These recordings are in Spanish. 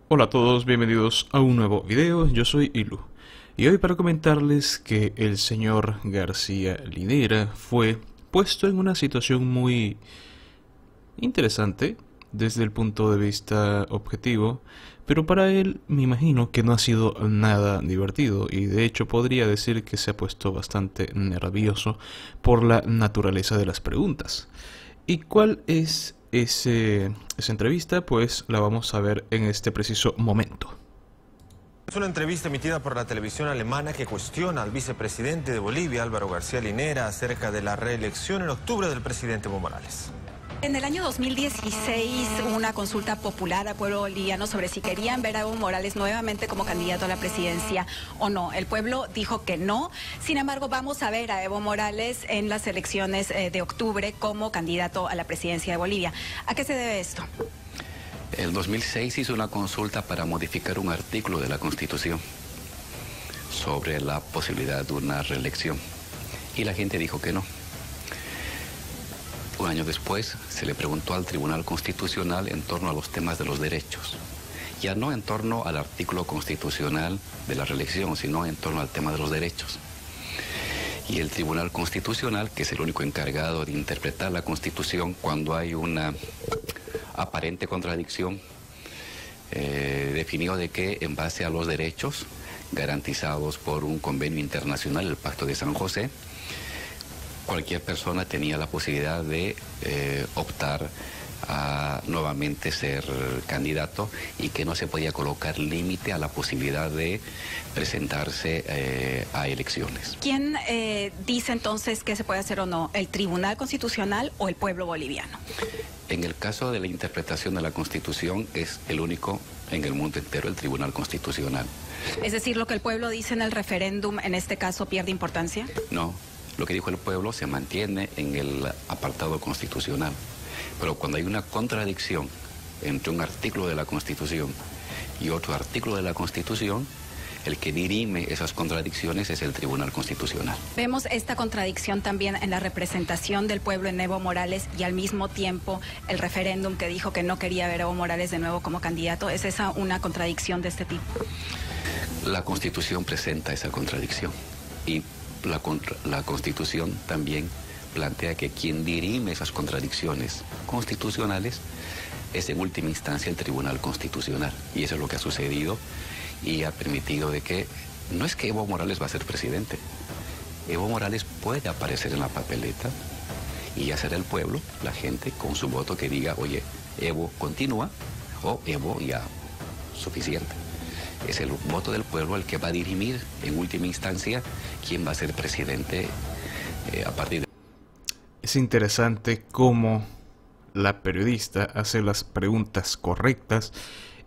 Hola a todos, bienvenidos a un nuevo video, yo soy Ilu. Y hoy para comentarles que el señor García Linera fue puesto en una situación muy interesante desde el punto de vista objetivo, pero para él me imagino que no ha sido nada divertido y de hecho podría decir que se ha puesto bastante nervioso por la naturaleza de las preguntas. ¿Y cuál es esa entrevista? Pues la vamos a ver en este preciso momento. Es una entrevista emitida por la televisión alemana que cuestiona al vicepresidente de Bolivia, Álvaro García Linera, acerca de la reelección en octubre del presidente Evo Morales. En el año 2016 hubo una consulta popular al pueblo boliviano sobre si querían ver a Evo Morales nuevamente como candidato a la presidencia o no. El pueblo dijo que no. Sin embargo, vamos a ver a Evo Morales en las elecciones de octubre como candidato a la presidencia de Bolivia. ¿A qué se debe esto? El 2006 hizo una consulta para modificar un artículo de la Constitución sobre la posibilidad de una reelección y la gente dijo que no. Un año después se le preguntó al Tribunal Constitucional en torno a los temas de los derechos, ya no en torno al artículo constitucional de la reelección, sino en torno al tema de los derechos. Y el Tribunal Constitucional, que es el único encargado de interpretar la Constitución cuando hay una aparente contradicción, definió de que en base a los derechos garantizados por un convenio internacional, el Pacto de San José, cualquier persona tenía la posibilidad de optar a nuevamente ser candidato y que no se podía colocar límite a la posibilidad de presentarse a elecciones. ¿Quién dice entonces qué se puede hacer o no? ¿El Tribunal Constitucional o el pueblo boliviano? En el caso de la interpretación de la Constitución es el único en el mundo entero, el Tribunal Constitucional. Es decir, lo que el pueblo dice en el referéndum, en este caso, ¿pierde importancia? No, lo que dijo el pueblo se mantiene en el apartado constitucional. Pero cuando hay una contradicción entre un artículo de la Constitución y otro artículo de la Constitución, el que dirime esas contradicciones es el Tribunal Constitucional. Vemos esta contradicción también en la representación del pueblo en Evo Morales y al mismo tiempo el referéndum que dijo que no quería ver a Evo Morales de nuevo como candidato. ¿Es esa una contradicción de este tipo? La Constitución presenta esa contradicción y la Constitución también plantea que quien dirime esas contradicciones constitucionales es en última instancia el Tribunal Constitucional. Y eso es lo que ha sucedido y ha permitido de que no es que Evo Morales va a ser presidente. Evo Morales puede aparecer en la papeleta y ya será el pueblo, la gente, con su voto que diga, oye, Evo continúa o Evo ya suficiente. Es el voto del pueblo el que va a dirimir en última instancia quién va a ser presidente a partir de... Es interesante cómo la periodista hace las preguntas correctas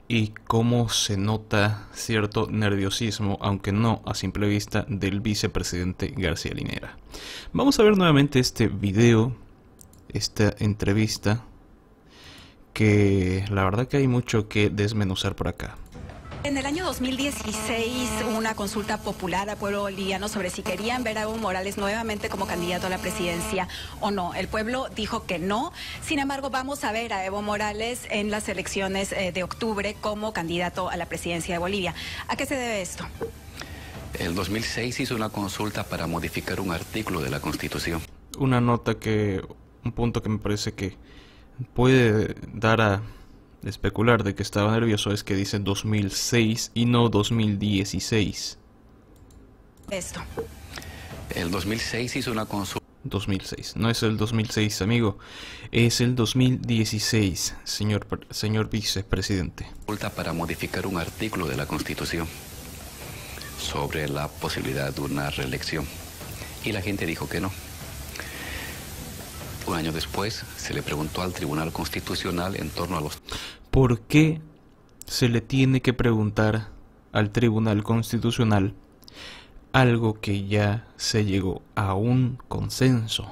y cómo se nota cierto nerviosismo, aunque no a simple vista, del vicepresidente García Linera. Vamos a ver nuevamente este video, esta entrevista, que la verdad que hay mucho que desmenuzar por acá. En el año 2016 hubo una consulta popular al pueblo boliviano sobre si querían ver a Evo Morales nuevamente como candidato a la presidencia o no. El pueblo dijo que no. Sin embargo, vamos a ver a Evo Morales en las elecciones de octubre como candidato a la presidencia de Bolivia. ¿A qué se debe esto? El 2006 hizo una consulta para modificar un artículo de la Constitución. Un punto que me parece que puede dar a especular de que estaba nervioso es que dice 2006 y no 2016. Esto. El 2006 hizo una consulta. 2006, no es el 2006, amigo, es el 2016, señor vicepresidente. Consulta para modificar un artículo de la Constitución sobre la posibilidad de una reelección y la gente dijo que no. Un año después se le preguntó al Tribunal Constitucional en torno a los... ¿Por qué se le tiene que preguntar al Tribunal Constitucional algo que ya se llegó a un consenso?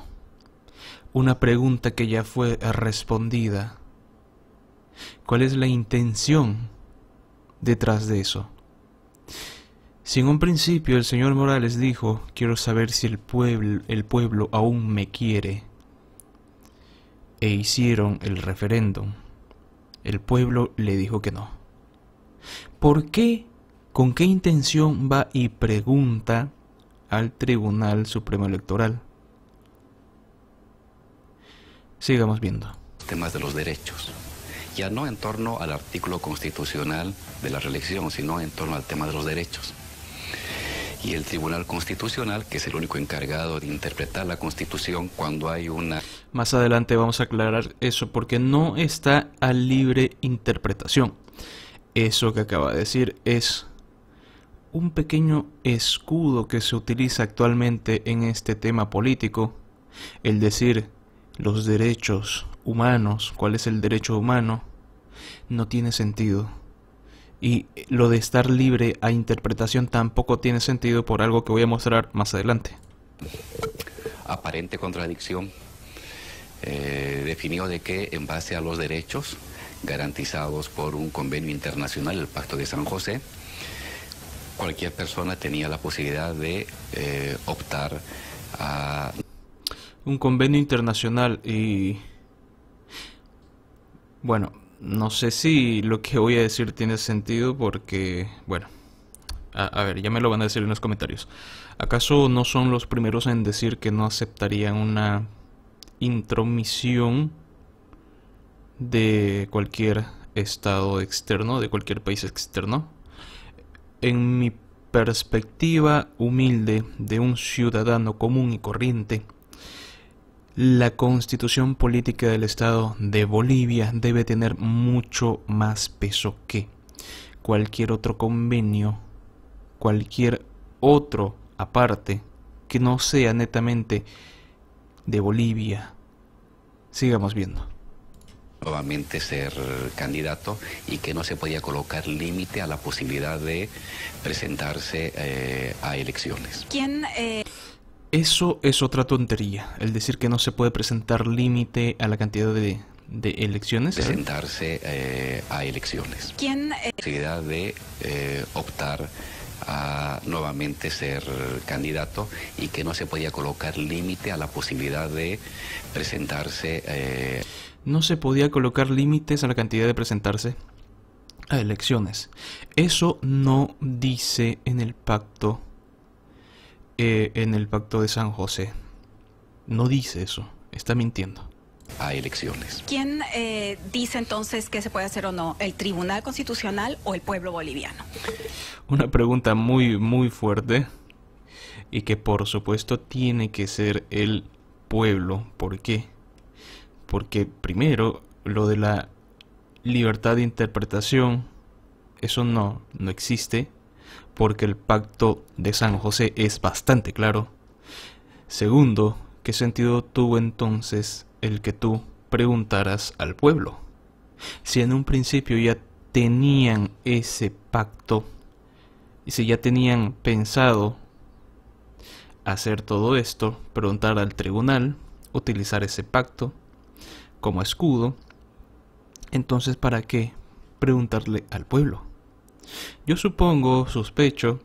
Una pregunta que ya fue respondida. ¿Cuál es la intención detrás de eso? Si en un principio el señor Morales dijo, quiero saber si el pueblo aún me quiere, e hicieron el referéndum, el pueblo le dijo que no. ¿Por qué? ¿Con qué intención va y pregunta al Tribunal Supremo Electoral? Sigamos viendo. Temas de los derechos. Ya no en torno al artículo constitucional de la reelección, sino en torno al tema de los derechos. Y el Tribunal Constitucional, que es el único encargado de interpretar la Constitución cuando hay una... Más adelante vamos a aclarar eso porque no está a libre interpretación. Eso que acaba de decir es un pequeño escudo que se utiliza actualmente en este tema político. El decir los derechos humanos, ¿cuál es el derecho humano? No tiene sentido. Y lo de estar libre a interpretación tampoco tiene sentido por algo que voy a mostrar más adelante. Aparente contradicción definió de que en base a los derechos garantizados por un convenio internacional, el Pacto de San José, cualquier persona tenía la posibilidad de optar a... Un convenio internacional y... Bueno, no sé si lo que voy a decir tiene sentido porque... Bueno, a ver, ya me lo van a decir en los comentarios. ¿Acaso no son los primeros en decir que no aceptarían una intromisión de cualquier estado externo, de cualquier país externo? En mi perspectiva humilde de un ciudadano común y corriente, la constitución política del Estado de Bolivia debe tener mucho más peso que cualquier otro convenio, cualquier otro aparte que no sea netamente de Bolivia. Sigamos viendo. Nuevamente ser candidato y que no se podía colocar límite a la posibilidad de presentarse a elecciones. ¿Quién? Eso es otra tontería, el decir que no se puede presentar límite a la cantidad de elecciones. Presentarse a elecciones. ¿Quién? Posibilidad de optar a nuevamente ser candidato y que no se podía colocar límite a la posibilidad de presentarse. No se podía colocar límites a la cantidad de presentarse a elecciones. Eso no dice en el pacto. En el Pacto de San José. No dice eso, está mintiendo. A elecciones. ¿Quién dice entonces qué se puede hacer o no? ¿El Tribunal Constitucional o el pueblo boliviano? Una pregunta muy fuerte y que por supuesto tiene que ser el pueblo. ¿Por qué? Porque primero, lo de la libertad de interpretación, eso no existe. Porque el Pacto de San José es bastante claro. Segundo, ¿qué sentido tuvo entonces el que tú preguntaras al pueblo? Si en un principio ya tenían ese pacto, y si ya tenían pensado hacer todo esto, preguntar al tribunal, utilizar ese pacto como escudo, entonces ¿para qué preguntarle al pueblo? Yo sospecho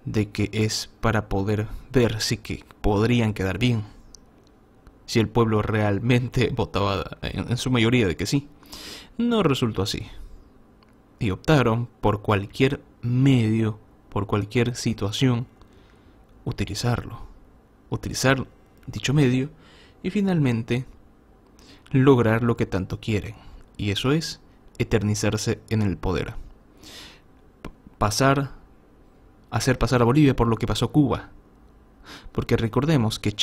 de que es para poder ver si que podrían quedar bien. Si el pueblo realmente votaba en su mayoría de que sí. No resultó así. Y optaron por cualquier medio, por cualquier situación, utilizar dicho medio y finalmente lograr lo que tanto quieren. Y eso es eternizarse en el poder. Hacer pasar a Bolivia por lo que pasó Cuba, porque recordemos que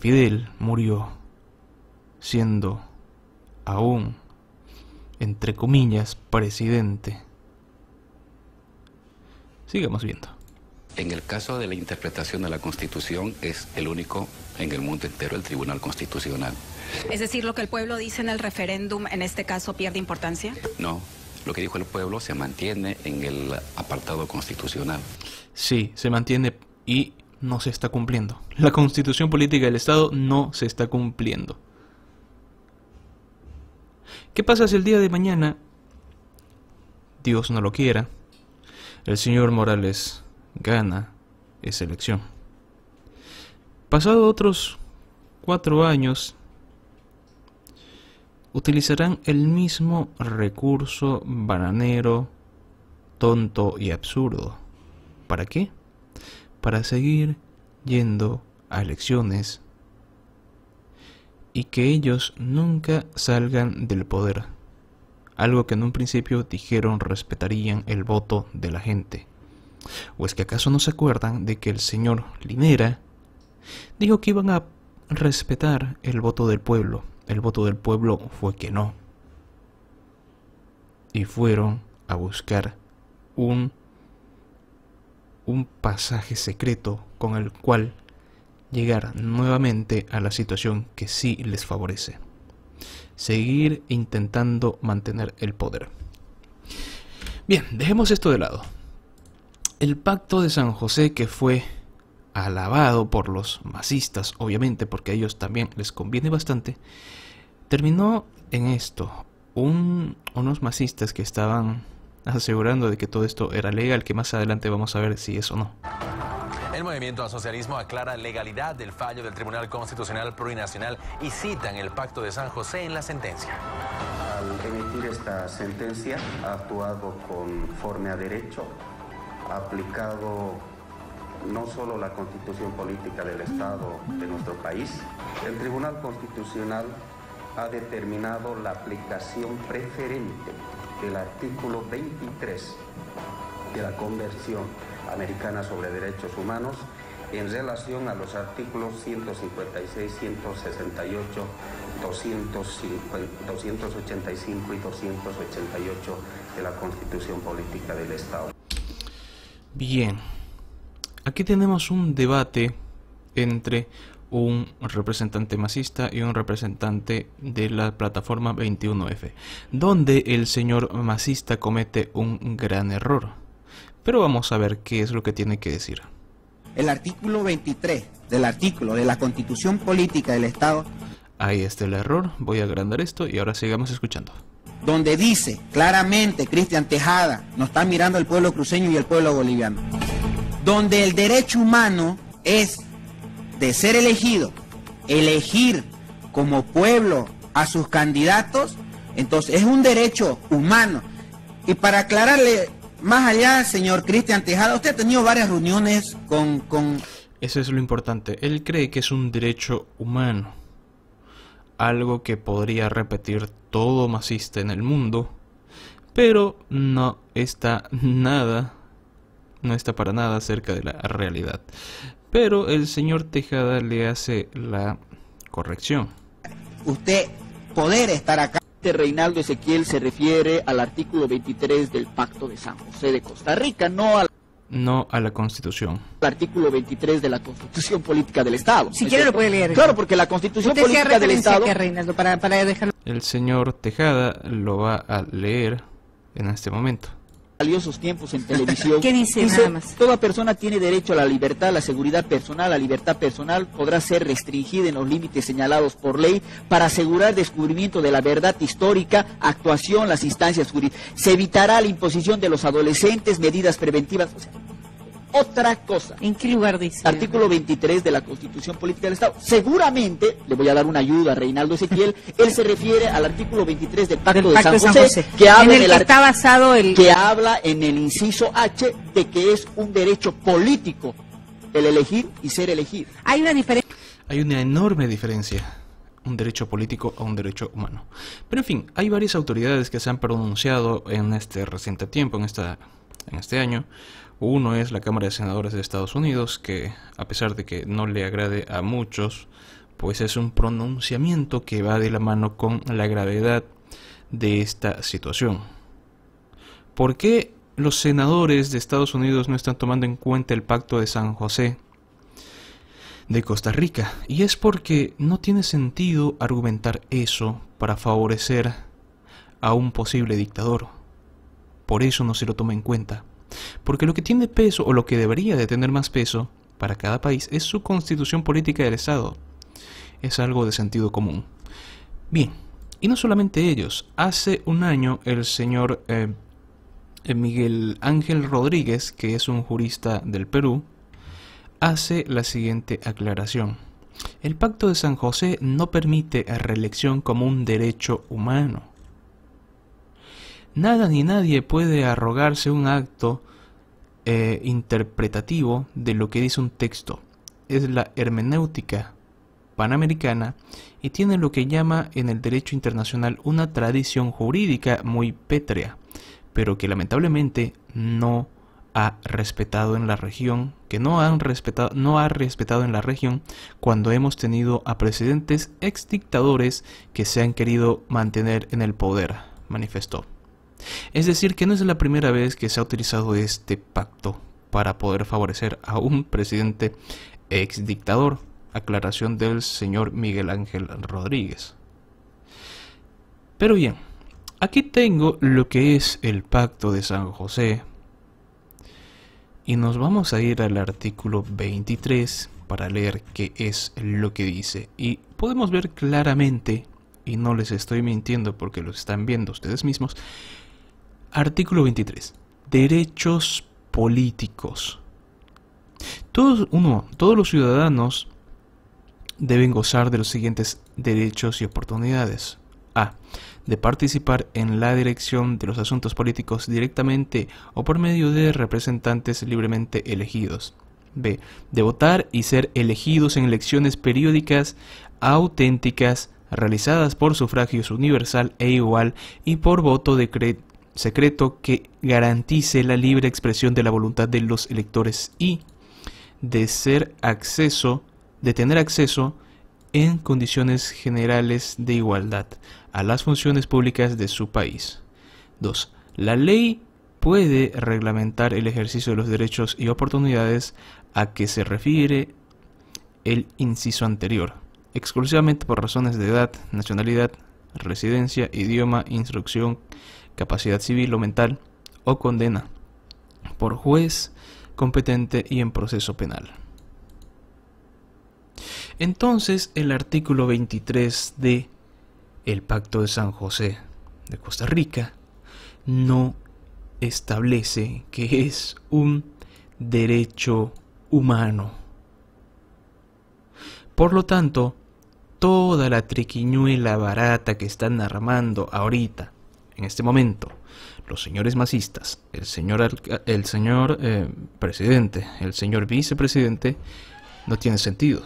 Fidel murió siendo aún, entre comillas, presidente. Sigamos viendo. En el caso de la interpretación de la Constitución es el único en el mundo entero, el Tribunal Constitucional. Es decir, lo que el pueblo dice en el referéndum, en este caso, ¿pierde importancia? No. Lo que dijo el pueblo se mantiene en el apartado constitucional. Sí, se mantiene y no se está cumpliendo. La constitución política del Estado no se está cumpliendo. ¿Qué pasa si el día de mañana, Dios no lo quiera, el señor Morales gana esa elección? Pasado otros 4 años, utilizarán el mismo recurso bananero, tonto y absurdo. ¿Para qué? Para seguir yendo a elecciones y que ellos nunca salgan del poder. Algo que en un principio dijeron respetarían el voto de la gente. ¿O es que acaso no se acuerdan de que el señor Linera dijo que iban a respetar el voto del pueblo? El voto del pueblo fue que no. Y fueron a buscar un pasaje secreto con el cual llegar nuevamente a la situación que sí les favorece. Seguir intentando mantener el poder. Bien, dejemos esto de lado. El pacto de San José, que fue alabado por los masistas, obviamente, porque a ellos también les conviene bastante, terminó en esto. Unos masistas que estaban asegurando de que todo esto era legal, que más adelante vamos a ver si es o no. El movimiento al socialismo aclara legalidad del fallo del Tribunal Constitucional Plurinacional y citan el Pacto de San José en la sentencia. Al emitir esta sentencia ha actuado conforme a derecho, ha aplicado no solo la Constitución Política del Estado de nuestro país. El Tribunal Constitucional ha determinado la aplicación preferente del artículo 23 de la Convención Americana sobre Derechos Humanos en relación a los artículos 156, 168, 285 y 288 de la Constitución Política del Estado. Bien, aquí tenemos un debate entre un representante masista y un representante de la plataforma 21F, donde el señor masista comete un gran error. Pero vamos a ver qué es lo que tiene que decir. El artículo 23 del artículo de la Constitución Política del Estado. Ahí está el error, voy a agrandar esto y ahora sigamos escuchando. Donde dice claramente, Cristian Tejada, nos está mirando el pueblo cruceño y el pueblo boliviano, donde el derecho humano es de ser elegido, elegir como pueblo a sus candidatos, entonces es un derecho humano. Y para aclararle más allá, señor Cristian Tejada, usted ha tenido varias reuniones con... Eso es lo importante, él cree que es un derecho humano, algo que podría repetir todo masista en el mundo, pero no está para nada cerca de la realidad. Pero el señor Tejada le hace la corrección. Usted poder estar acá. Reinaldo Ezequiel se refiere al artículo 23 del Pacto de San José de Costa Rica, no a la Constitución. al artículo 23 de la Constitución Política del Estado. Si quiere lo puede leer. Claro, porque la Constitución ¿Usted Política hacía del referencia Estado... a qué, Reinaldo, para dejarlo? El señor Tejada lo va a leer en este momento. valiosos tiempos en televisión. ¿Qué dice nada más? Toda persona tiene derecho a la libertad, a la seguridad personal. La libertad personal podrá ser restringida en los límites señalados por ley para asegurar descubrimiento de la verdad histórica, actuación, las instancias jurídicas. Se evitará la imposición de los adolescentes, medidas preventivas. O sea, otra cosa. ¿En qué lugar dice? Artículo 23 de la Constitución Política del Estado. Seguramente, le voy a dar una ayuda a Reinaldo Ezequiel, él se refiere al artículo 23 del Pacto de San José, que habla en el que está basado el... que habla en el inciso H de que es un derecho político el elegir y ser elegido. Hay una diferencia. Hay una enorme diferencia, un derecho político a un derecho humano. Pero en fin, hay varias autoridades que se han pronunciado en este reciente tiempo, en este año. Uno es la Cámara de Senadores de Estados Unidos, que a pesar de que no le agrade a muchos, pues es un pronunciamiento que va de la mano con la gravedad de esta situación. ¿Por qué los senadores de Estados Unidos no están tomando en cuenta el Pacto de San José de Costa Rica? Y es porque no tiene sentido argumentar eso para favorecer a un posible dictador. Por eso no se lo toma en cuenta. Porque lo que tiene peso, o lo que debería de tener más peso para cada país, es su constitución política del Estado. Es algo de sentido común. Bien, y no solamente ellos. Hace un año el señor Miguel Ángel Rodríguez, que es un jurista del Perú, hace la siguiente aclaración. El Pacto de San José no permite reelección como un derecho humano. Nada ni nadie puede arrogarse un acto interpretativo de lo que dice un texto. Es la hermenéutica panamericana y tiene lo que llama en el derecho internacional una tradición jurídica muy pétrea, pero que lamentablemente no ha respetado en la región, no ha respetado en la región cuando hemos tenido a presidentes exdictadores que se han querido mantener en el poder, manifestó. Es decir, que no es la primera vez que se ha utilizado este pacto para poder favorecer a un presidente exdictador. Aclaración del señor Miguel Ángel Rodríguez. Pero bien, aquí tengo lo que es el Pacto de San José. Y nos vamos a ir al artículo 23 para leer qué es lo que dice. Y podemos ver claramente, y no les estoy mintiendo porque lo están viendo ustedes mismos, artículo 23. Derechos políticos. Todos los ciudadanos deben gozar de los siguientes derechos y oportunidades. A. De participar en la dirección de los asuntos políticos directamente o por medio de representantes libremente elegidos. B. De votar y ser elegidos en elecciones periódicas auténticas realizadas por sufragio universal e igual y por voto secreto que garantice la libre expresión de la voluntad de los electores y de tener acceso en condiciones generales de igualdad a las funciones públicas de su país. 2. La ley puede reglamentar el ejercicio de los derechos y oportunidades a que se refiere el inciso anterior, exclusivamente por razones de edad, nacionalidad, residencia, idioma, instrucción, capacidad civil o mental, o condena por juez competente y en proceso penal. Entonces, el artículo 23 de el Pacto de San José de Costa Rica no establece que es un derecho humano. Por lo tanto, toda la triquiñuela barata que están armando ahorita, en este momento, los señores masistas, el señor presidente, el señor vicepresidente, no tiene sentido.